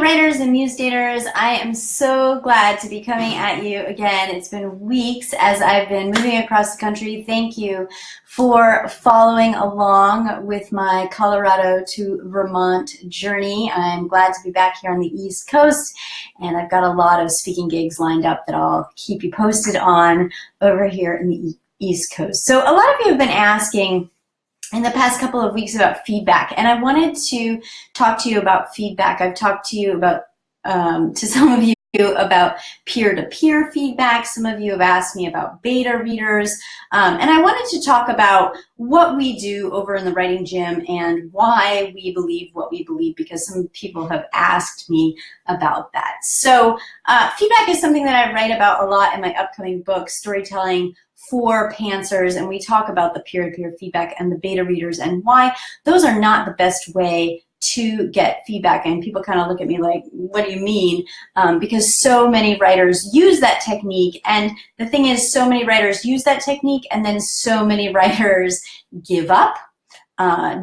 writers and muse daters, I am so glad to be coming at you again. It's been weeks as I've been moving across the country. Thank you for following along with my Colorado to Vermont journey. I'm glad to be back here on the East Coast, and I've got a lot of speaking gigs lined up that I'll keep you posted on over here in the East Coast. So a lot of you have been asking in the past couple of weeks about feedback, and I wanted to talk to you about feedback. I've talked to you about, to some of you about peer-to-peer feedback. Some of you have asked me about beta readers, and I wanted to talk about what we do over in the Writing Gym and why we believe what we believe, because some people have asked me about that. So feedback is something that I write about a lot in my upcoming book, Storytelling for Pantsers, and we talk about the peer-to-peer feedback and the beta readers and why those are not the best way to get feedback. And people kind of look at me like, what do you mean? Because so many writers use that technique, and the thing is, so many writers use that technique and then so many writers give up,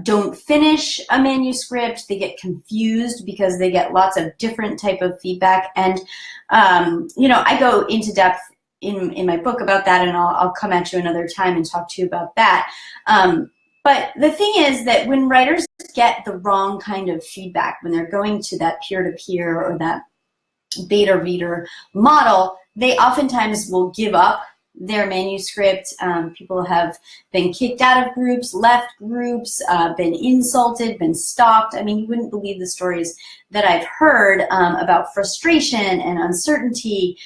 don't finish a manuscript, they get confused because they get lots of different type of feedback. And you know, I go into depth in my book about that, and I'll come at you another time and talk to you about that. But the thing is that when writers get the wrong kind of feedback, when they're going to that peer-to-peer or that beta reader model, they oftentimes will give up their manuscript. People have been kicked out of groups, left groups, been insulted, been stalked. I mean, you wouldn't believe the stories that I've heard about frustration and uncertainty.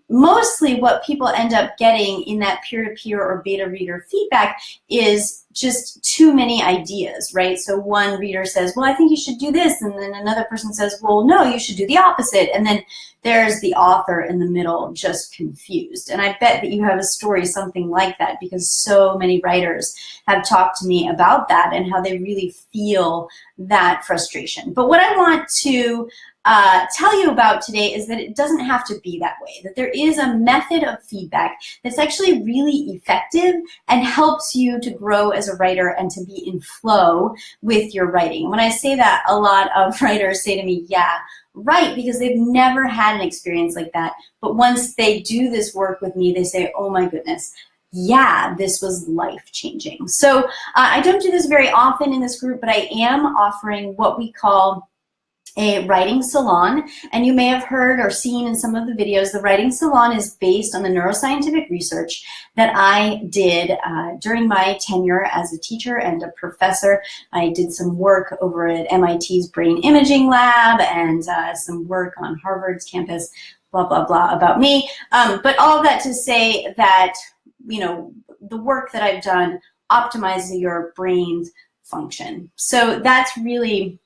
Mostly what people end up getting in that peer-to-peer or beta reader feedback is just too many ideas, right? So one reader says, well, I think you should do this, and then another person says, well, no, you should do the opposite, and then there's the author in the middle just confused. And I bet that you have a story something like that, because so many writers have talked to me about that and how they really feel that frustration. But what I want to tell you about today is that it doesn't have to be that way, that there is a method of feedback that's actually really effective and helps you to grow as a writer and to be in flow with your writing. When I say that, a lot of writers say to me, yeah, right, because they've never had an experience like that. But once they do this work with me, they say, oh my goodness, yeah, this was life-changing. So I don't do this very often in this group, but I am offering what we call a writing salon, and you may have heard or seen in some of the videos, the writing salon is based on the neuroscientific research that I did during my tenure as a teacher and a professor. I did some work over at MIT's Brain Imaging Lab and some work on Harvard's campus, blah, blah, blah about me. But all of that to say that, you know, the work that I've done optimizes your brain's function. So that's really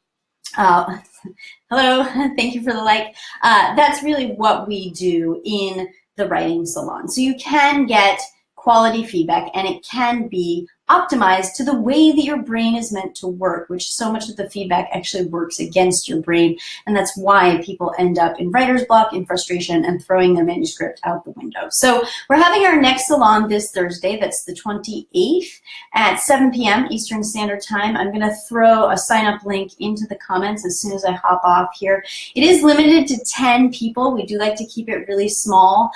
hello, thank you for the like. That's really what we do in the writing salon. So you can get quality feedback, and it can be optimized to the way that your brain is meant to work, which so much of the feedback actually works against your brain, and that's why people end up in writer's block, in frustration, and throwing their manuscript out the window. So we're having our next salon this Thursday, that's the 28th at 7 p.m. Eastern Standard Time. I'm gonna throw a sign-up link into the comments as soon as I hop off here. It is limited to 10 people. We do like to keep it really small.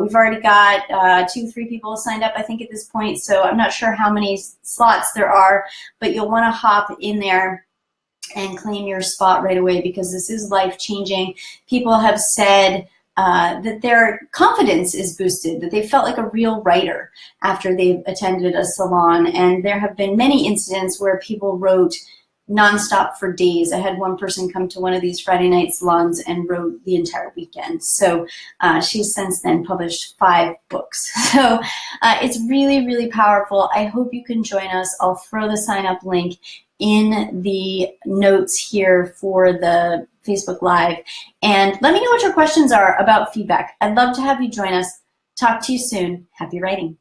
We've already got 2-3 people signed up, I think, at this point, so I'm not sure how many slots there are, but you'll want to hop in there and claim your spot right away, because this is life-changing. People have said that their confidence is boosted, that they felt like a real writer after they've attended a salon, and there have been many incidents where people wrote nonstop for days. I had one person come to one of these Friday night salons and wrote the entire weekend. So she's since then published 5 books. So it's really, really powerful. I hope you can join us. I'll throw the sign up link in the notes here for the Facebook Live. And let me know what your questions are about feedback. I'd love to have you join us. Talk to you soon. Happy writing.